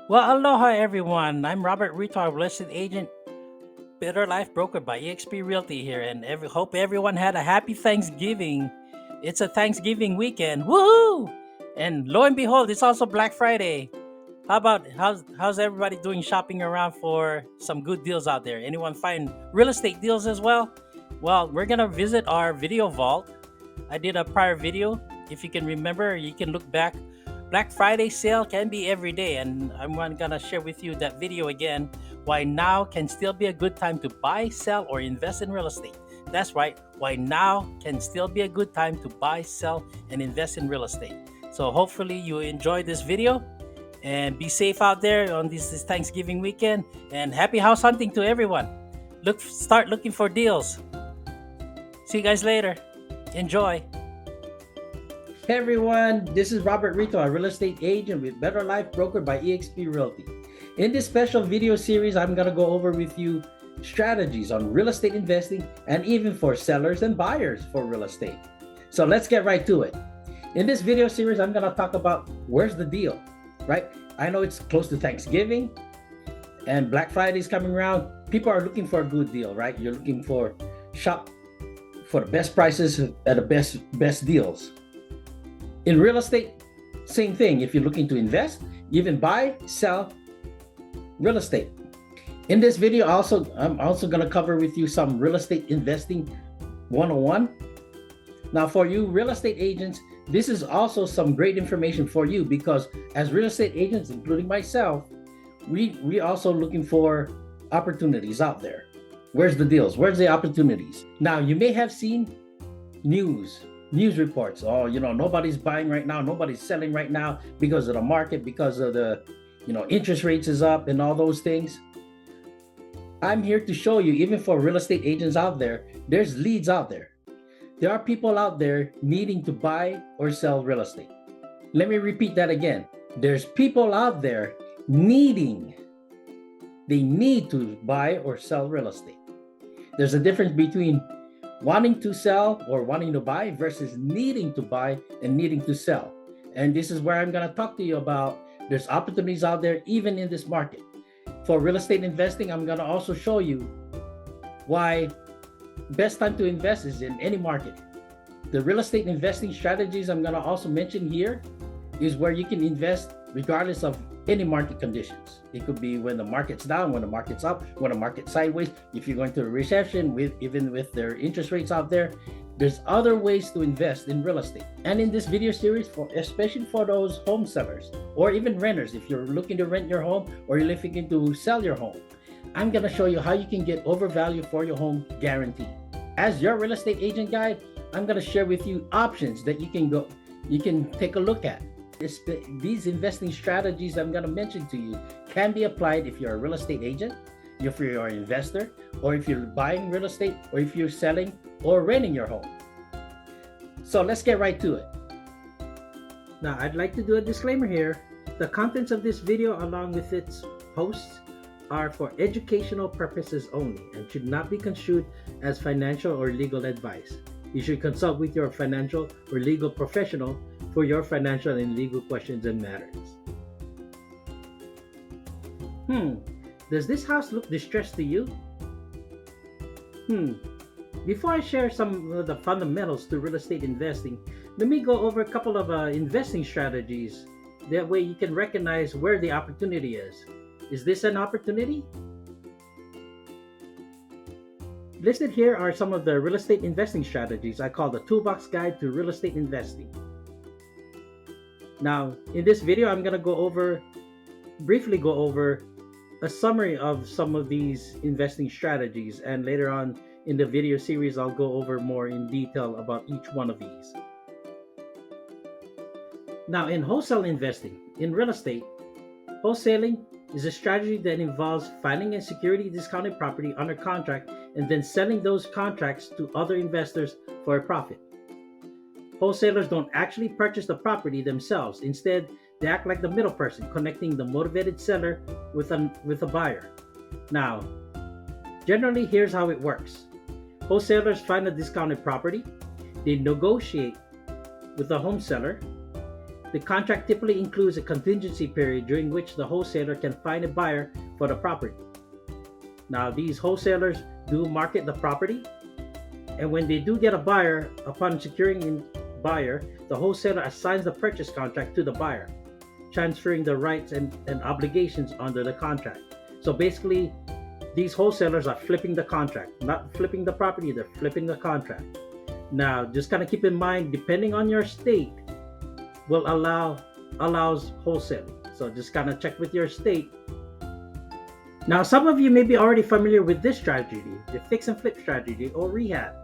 Well, aloha everyone. I'm Robert Rito, real estate agent, Better Life Broker by eXp Realty here, and hope everyone had a happy Thanksgiving. It's a Thanksgiving weekend, woohoo! And lo and behold, it's also Black Friday. How's everybody doing shopping around for some good deals out there? Anyone find real estate deals as well? Well, we're gonna visit our video vault. I did a prior video. If you can remember, you can look back. Black Friday sale can be every day, and I'm gonna share with you that video again. Why now can still be a good time to buy, sell, or invest in real estate. That's right. Why now can still be a good time to buy, sell, and invest in real estate. So hopefully you enjoy this video and be safe out there on this Thanksgiving weekend. And happy house hunting to everyone. Start looking for deals. See you guys later. Enjoy. Hey everyone, this is Robert Rito, a real estate agent with Better Life Broker by eXp Realty. In this special video series, I'm going to go over with you strategies on real estate investing and even for sellers and buyers for real estate. So let's get right to it. In this video series, I'm going to talk about where's the deal, right? I know it's close to Thanksgiving and Black Friday is coming around. People are looking for a good deal, right? You're looking for shop for the best prices at the best deals. In real estate, same thing. If you're looking to invest, even buy, sell real estate. In this video, I'm also going to cover with you some real estate investing 101. Now, for you real estate agents, this is also some great information for you because as real estate agents, including myself, we also looking for opportunities out there. Where's the deals? Where's the opportunities? Now, you may have seen news reports. Oh, nobody's buying right now, nobody's selling right now because of the market, because of the interest rates is up and all those things. I'm here to show you, even for real estate agents out there, there's leads out there. There are people out there needing to buy or sell real estate. Let me repeat that again. There's people out there they need to buy or sell real estate. There's a difference between wanting to sell or wanting to buy versus needing to buy and needing to sell. And this is where I'm going to talk to you about there's opportunities out there even in this market. For real estate investing, I'm going to also show you why best time to invest is in any market. The real estate investing strategies I'm going to also mention here is where you can invest regardless of any market conditions. It could be when the market's down, when the market's up, when the market's sideways. If you're going through a recession, even with their interest rates out there, there's other ways to invest in real estate. And in this video series, especially for those home sellers or even renters, if you're looking to rent your home or you're looking to sell your home, I'm going to show you how you can get overvalue for your home guaranteed. As your real estate agent guide, I'm going to share with you options that you can take a look at. These investing strategies I'm going to mention to you can be applied if you're a real estate agent, if you're an investor, or if you're buying real estate, or if you're selling or renting your home. So let's get right to it. Now, I'd like to do a disclaimer here. The contents of this video, along with its hosts, are for educational purposes only and should not be construed as financial or legal advice. You should consult with your financial or legal professional for your financial and legal questions and matters. Does this house look distressed to you? Before I share some of the fundamentals to real estate investing, let me go over a couple of investing strategies. That way you can recognize where the opportunity is. Is this an opportunity? Listed here are some of the real estate investing strategies I call the Toolbox Guide to Real Estate Investing. Now, in this video, I'm going to briefly go over a summary of some of these investing strategies, and later on in the video series, I'll go over more in detail about each one of these. Now, in wholesale investing, in real estate, wholesaling is a strategy that involves finding a security discounted property under contract and then selling those contracts to other investors for a profit. Wholesalers don't actually purchase the property themselves. Instead, they act like the middle person, connecting the motivated seller with a buyer. Now, generally, here's how it works. Wholesalers find a discounted property. They negotiate with the home seller. The contract typically includes a contingency period during which the wholesaler can find a buyer for the property. Now, these wholesalers do market the property, and when they do get a buyer, upon securing a buyer, the wholesaler assigns the purchase contract to the buyer, transferring the rights and obligations under the contract. So basically, these wholesalers are flipping the contract, not flipping the property, they're flipping the contract. Now, just kind of keep in mind, depending on your state, will allows wholesaling. So just kind of check with your state. Now, some of you may be already familiar with this strategy, the fix and flip strategy or rehab.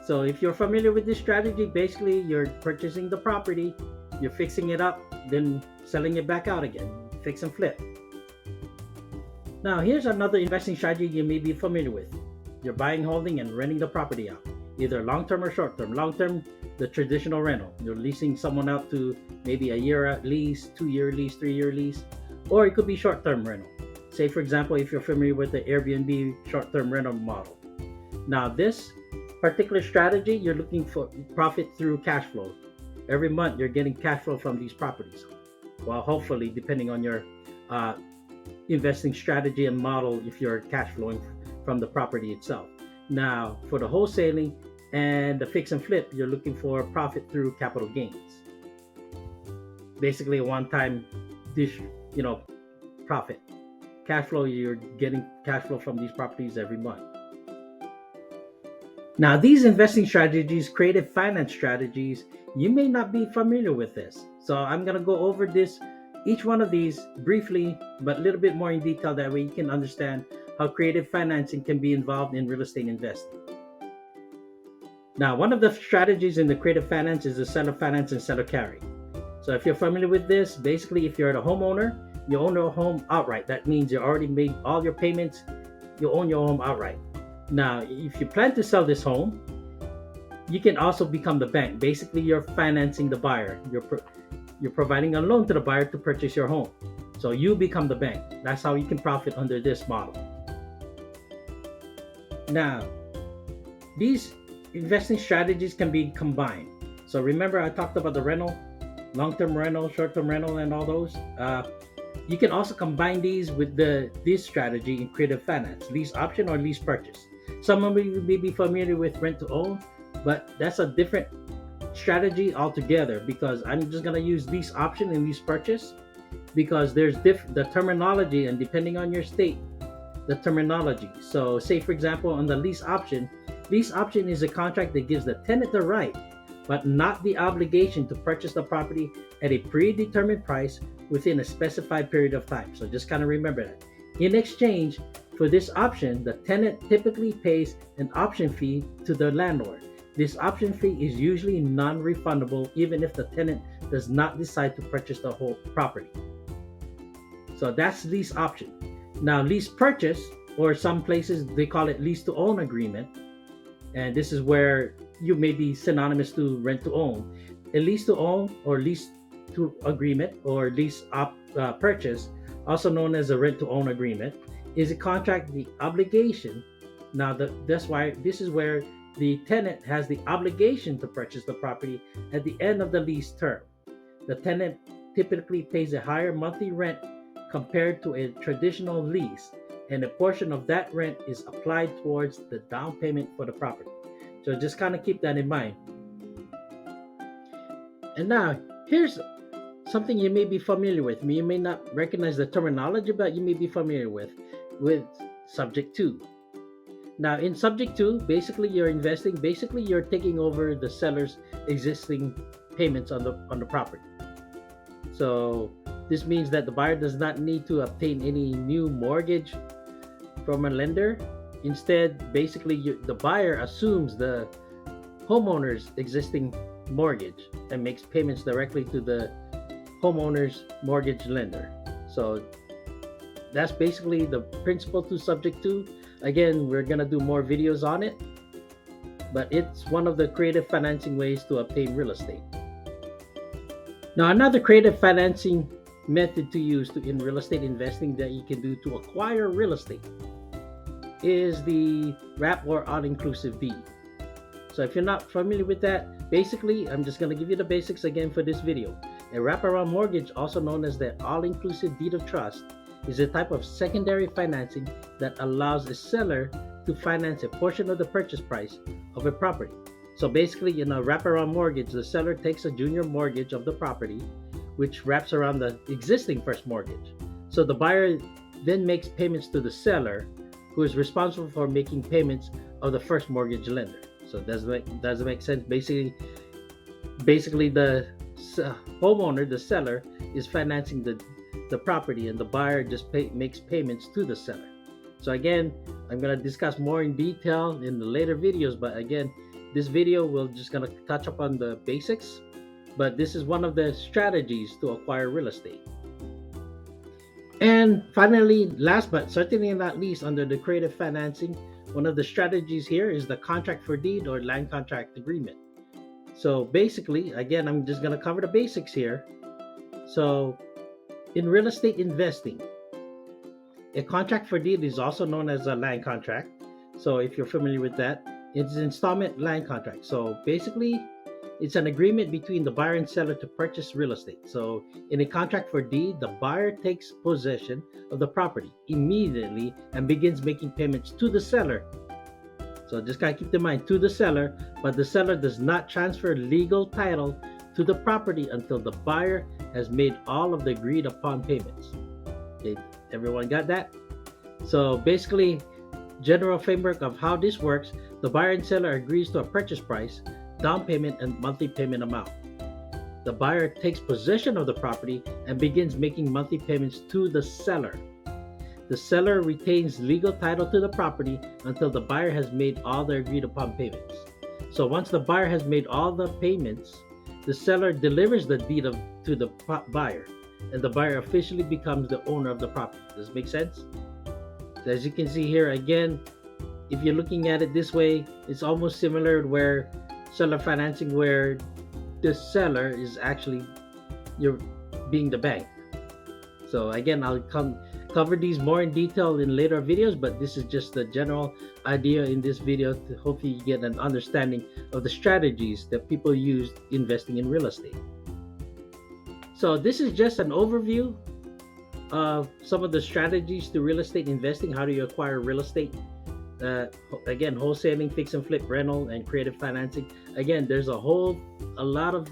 So if you're familiar with this strategy, basically you're purchasing the property, you're fixing it up, then selling it back out again, fix and flip. Now, here's another investing strategy you may be familiar with. You're buying, holding, and renting the property out, either long-term or short-term. Long-term, the traditional rental. You're leasing someone out to maybe a year lease, 2-year lease, 3-year lease, or it could be short-term rental. Say, for example, if you're familiar with the Airbnb short-term rental model. Now, this particular strategy, you're looking for profit through cash flow. Every month, you're getting cash flow from these properties. Well, hopefully, depending on your investing strategy and model, if you're cash flowing from the property itself. Now, for the wholesaling and the fix and flip, you're looking for profit through capital gains. Basically, a one-time profit. Cash flow, you're getting cash flow from these properties every month. Now, these investing strategies, creative finance strategies, you may not be familiar with this. So I'm going to go over each one of these briefly, but a little bit more in detail. That way you can understand how creative financing can be involved in real estate investing. Now, one of the strategies in the creative finance is the seller finance and seller carry. So if you're familiar with this, basically if you're a homeowner, you own your home outright. That means you already made all your payments, you own your home outright. Now, if you plan to sell this home, you can also become the bank. Basically, you're financing the buyer. You're providing a loan to the buyer to purchase your home. So you become the bank. That's how you can profit under this model. Now, these investing strategies can be combined. So remember, I talked about the rental, long-term rental, short-term rental, and all those. You can also combine these with this strategy in creative finance, lease option or lease purchase. Some of you may be familiar with rent to own, but that's a different strategy altogether, because I'm just going to use lease option and lease purchase because there's the terminology, and depending on your state, the terminology. So say, for example, on the lease option is a contract that gives the tenant the right but not the obligation to purchase the property at a predetermined price within a specified period of time. So just kind of remember that. In exchange for this option, the tenant typically pays an option fee to the landlord. This option fee is usually non-refundable even if the tenant does not decide to purchase the whole property. So that's lease option. Now, lease purchase, or some places they call it lease to own agreement, and this is where you may be synonymous to rent to own. A lease to own or lease to agreement or lease purchase, also known as a rent to own agreement, is a contract the obligation. Now, this is where the tenant has the obligation to purchase the property at the end of the lease term. The tenant typically pays a higher monthly rent compared to a traditional lease, and a portion of that rent is applied towards the down payment for the property. So just kind of keep that in mind. And now, here's something you may be familiar with. You may not recognize the terminology, but you may be familiar with subject to. Now, in subject to, basically you're investing, you're taking over the seller's existing payments on the property. So this means that the buyer does not need to obtain any new mortgage from a lender. Instead, basically the buyer assumes the homeowner's existing mortgage and makes payments directly to the homeowner's mortgage lender. So that's basically the principle to subject to. Again, we're gonna do more videos on it, but it's one of the creative financing ways to obtain real estate. Now, another creative financing method to use in real estate investing that you can do to acquire real estate is the wrap or all-inclusive deed. So if you're not familiar with that, basically, I'm just going to give you the basics again for this video. A wraparound mortgage, also known as the all-inclusive deed of trust, is a type of secondary financing that allows a seller to finance a portion of the purchase price of a property. So basically, in a wraparound mortgage, the seller takes a junior mortgage of the property, which wraps around the existing first mortgage. So the buyer then makes payments to the seller, who is responsible for making payments of the first mortgage lender. So does it make sense? Basically the homeowner, the seller, is financing the property, and the buyer just makes payments to the seller. So again, I'm going to discuss more in detail in the later videos, but again, this video we're just going to touch upon the basics, but this is one of the strategies to acquire real estate. And finally, last but certainly not least, under the creative financing, one of the strategies here is the contract for deed or land contract agreement. So basically, again, I'm just going to cover the basics here. So in real estate investing, a contract for deed is also known as a land contract. So if you're familiar with that, it's an installment land contract. So basically, it's an agreement between the buyer and seller to purchase real estate. So in a contract for deed, the buyer takes possession of the property immediately and begins making payments to the seller. So just kind of keep in mind, to the seller, but the seller does not transfer legal title to the property until the buyer has made all of the agreed upon payments. Okay, everyone got that? So basically, general framework of how this works, the buyer and seller agrees to a purchase price, down payment, and monthly payment amount. The buyer takes possession of the property and begins making monthly payments to the seller. The seller retains legal title to the property until the buyer has made all the agreed upon payments. So once the buyer has made all the payments, the seller delivers the deed to the buyer, and the buyer officially becomes the owner of the property. Does it make sense? So as you can see here, again, if you're looking at it this way, it's almost similar where seller financing, where the seller is actually you're being the bank. So again, I'll cover these more in detail in later videos, but this is just the general idea in this video to hopefully you get an understanding of the strategies that people use investing in real estate. So this is just an overview of some of the strategies to real estate investing. How do you acquire real estate? Again, wholesaling, fix and flip, rental, and creative financing. Again, there's a lot of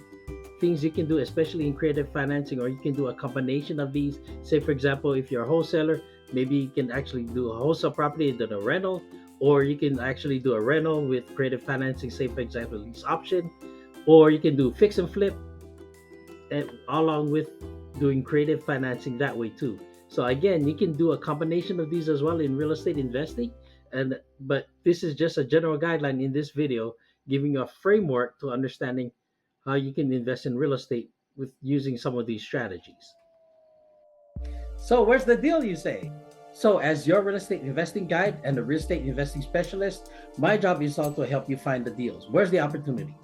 things you can do, especially in creative financing, or you can do a combination of these. Say, for example, if you're a wholesaler, maybe you can actually do a wholesale property and then a rental, or you can actually do a rental with creative financing, say, for example, lease option, or you can do fix and flip, and along with doing creative financing that way too. So again, you can do a combination of these as well in real estate investing. But this is just a general guideline in this video, giving you a framework to understanding how you can invest in real estate with using some of these strategies. So where's the deal, you say? So as your real estate investing guide and a real estate investing specialist, my job is also to help you find the deals. Where's the opportunities?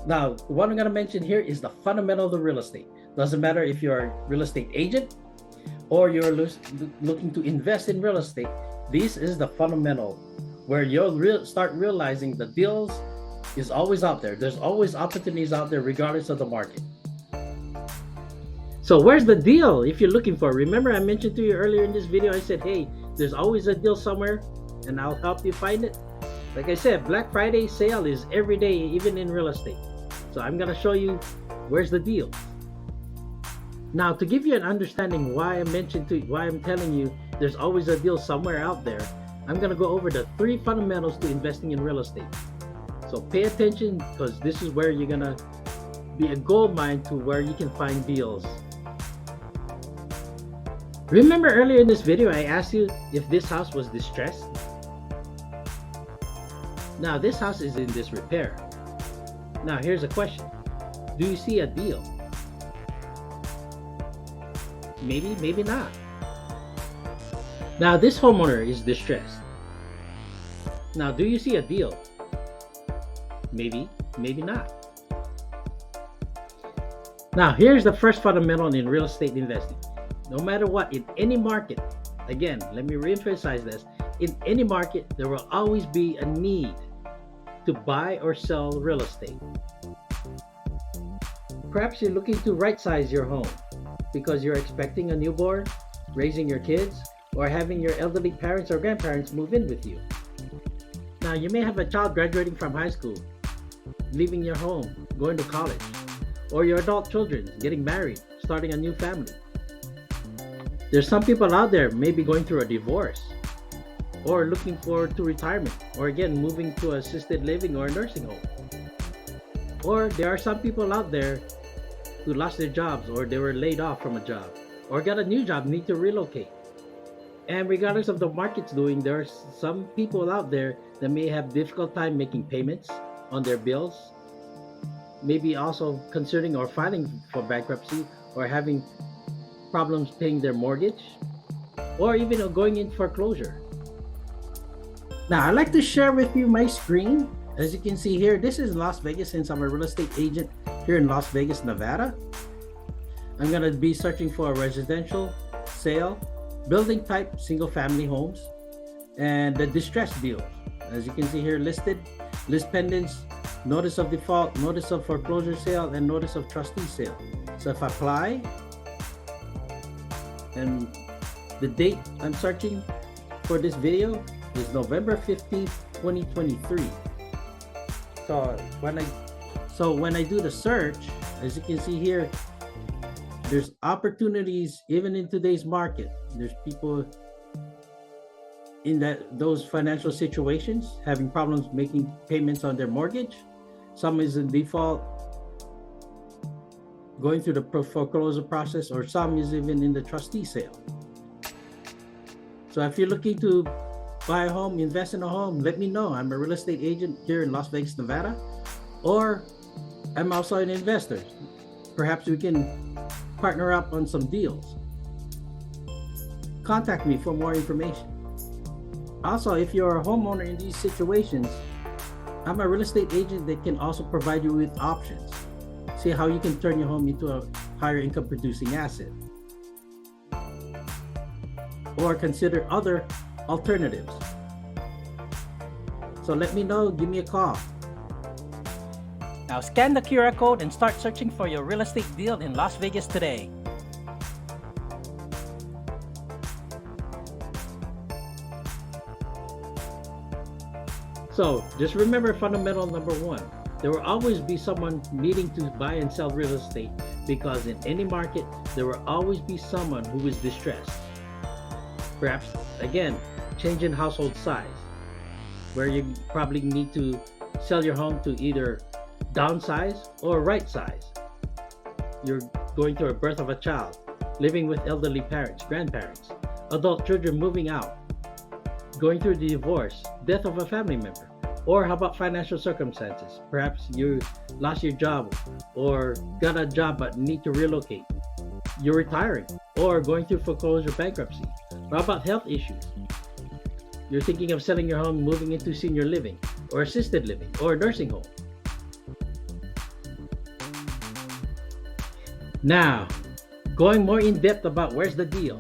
Now, what I'm going to mention here is the fundamental of the real estate. Doesn't matter if you're a real estate agent or you're looking to invest in real estate. This is the fundamental where you'll start realizing the deals is always out there. There's always opportunities out there regardless of the market. So where's the deal if you're looking for? Remember I mentioned to you earlier in this video, I said, hey, there's always a deal somewhere and I'll help you find it. Like I said, Black Friday sale is every day, even in real estate. So I'm going to show you where's the deal. Now, to give you an understanding why I'm telling you there's always a deal somewhere out there, I'm going to go over the 3 fundamentals to investing in real estate. So pay attention, because this is where you're going to be a gold mine to where you can find deals. Remember earlier in this video, I asked you if this house was distressed? Now, this house is in disrepair. Now, here's a question. Do you see a deal? Maybe, maybe not. Now, this homeowner is distressed. Now, do you see a deal? Maybe, maybe not. Now, here's the first fundamental in real estate investing. No matter what, in any market, again, let me reemphasize this. In any market, there will always be a need to buy or sell real estate. Perhaps you're looking to right size your home because you're expecting a newborn, raising your kids, or having your elderly parents or grandparents move in with you. Now, you may have a child graduating from high school, leaving your home, going to college, or your adult children getting married, starting a new family. There's some people out there maybe going through a divorce or looking forward to retirement or again moving to assisted living or a nursing home. Or there are some people out there who lost their jobs or they were laid off from a job or got a new job, need to relocate. And regardless of the market's doing, there are some people out there that may have difficult time making payments on their bills, maybe also considering or filing for bankruptcy or having problems paying their mortgage or even going in foreclosure. Now, I'd like to share with you my screen. As you can see here, this is Las Vegas since I'm a real estate agent here in Las Vegas, Nevada. I'm going to be searching for a residential sale, building type single family homes, and the distressed deals. As you can see here listed, list pendants, notice of default, notice of foreclosure sale, and notice of trustee sale. So if I apply, and the date I'm searching for this video is November 15th, 2023. So when I do the search, as you can see here, there's opportunities even in today's market. There's people in those financial situations having problems making payments on their mortgage. Some is in default, going through the foreclosure process, or some is even in the trustee sale. So if you're looking to buy a home, invest in a home, let me know. I'm a real estate agent here in Las Vegas, Nevada, or I'm also an investor. Perhaps we can partner up on some deals. Contact me for more information. Also, if you're a homeowner in these situations, I'm a real estate agent that can also provide you with options. See how you can turn your home into a higher income producing asset. Or consider other alternatives. So let me know, give me a call. Now scan the QR code and start searching for your real estate deal in Las Vegas today. So just remember fundamental number one. There will always be someone needing to buy and sell real estate because in any market, there will always be someone who is distressed. Perhaps, again, change in household size, where you probably need to sell your home to either downsize or right size. You're going through a birth of a child, living with elderly parents, grandparents, adult children moving out, going through the divorce, death of a family member. Or how about financial circumstances? Perhaps you lost your job or got a job but need to relocate. You're retiring or going through foreclosure bankruptcy. Or how about health issues? You're thinking of selling your home, moving into senior living or assisted living or a nursing home. Now, going more in depth about where's the deal.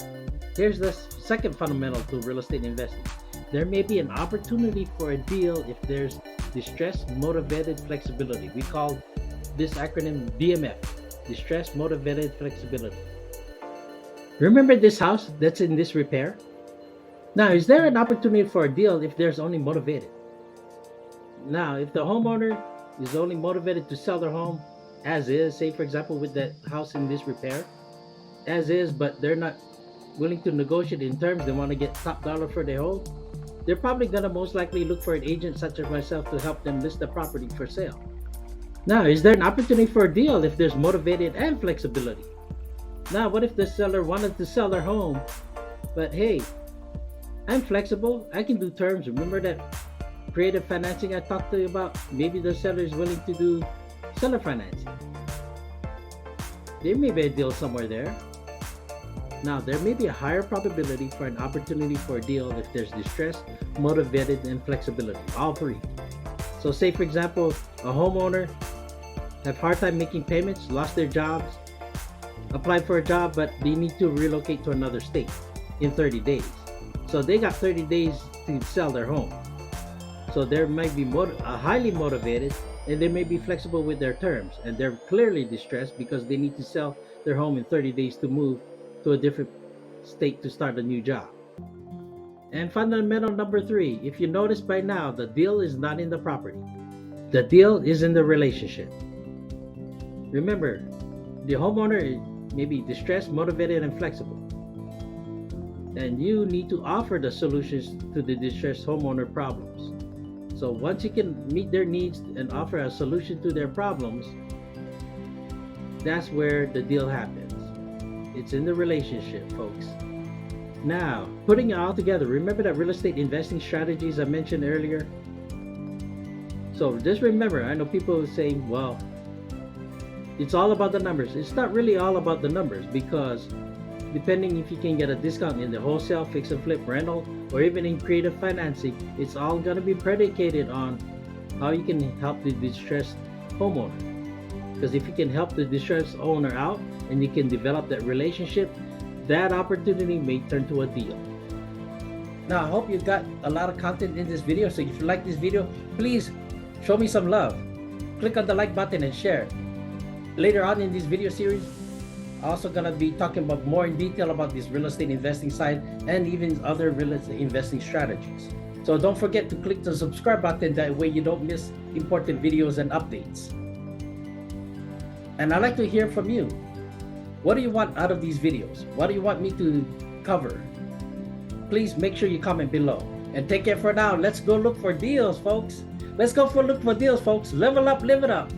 Here's the second fundamental to real estate investing. There may be an opportunity for a deal if there's distress motivated flexibility. We call this acronym DMF, distress motivated flexibility. Remember this house that's in disrepair? Now, is there an opportunity for a deal if there's only motivated? Now, if the homeowner is only motivated to sell their home as is, say for example with that house in disrepair, as is, but they're not willing to negotiate in terms, they want to get top dollar for their home, they're probably going to most likely look for an agent such as myself to help them list the property for sale. Now, is there an opportunity for a deal if there's motivated and flexibility? Now, what if the seller wanted to sell their home, but hey, I'm flexible, I can do terms. Remember that creative financing I talked to you about? Maybe the seller is willing to do seller financing. There may be a deal somewhere there. Now, there may be a higher probability for an opportunity for a deal if there's distress, motivated, and flexibility, all three. So say, for example, a homeowner have hard time making payments, lost their jobs, applied for a job, but they need to relocate to another state in 30 days. So they got 30 days to sell their home. So So they might be highly motivated, and they may be flexible with their terms, and they're clearly distressed because they need to sell their home in 30 days to move to a different state to start a new job. And fundamental number three, if you notice by now, the deal is not in the property. The deal is in the relationship. Remember, the homeowner may be distressed, motivated, and flexible. And you need to offer the solutions to the distressed homeowner problems. So once you can meet their needs and offer a solution to their problems, that's where the deal happens. It's in the relationship, folks. Now, putting it all together, remember that real estate investing strategies I mentioned earlier? So just remember, I know people saying, well, it's all about the numbers. It's not really all about the numbers, because depending if you can get a discount in the wholesale, fix and flip, rental, or even in creative financing, it's all going to be predicated on how you can help the distressed homeowner. Because if you can help the distressed owner out and you can develop that relationship, that opportunity may turn to a deal. Now, I hope you got a lot of content in this video. So if you like this video, please show me some love. Click on the like button and share. Later on in this video series, I'm also gonna be talking about more in detail about this real estate investing side and even other real estate investing strategies. So don't forget to click the subscribe button, that way you don't miss important videos and updates. And I'd like to hear from you. What do you want out of these videos? What do you want me to cover? Please make sure you comment below. And take care for now. Let's go look for deals, folks. Let's go look for deals, folks. Level up, live it up.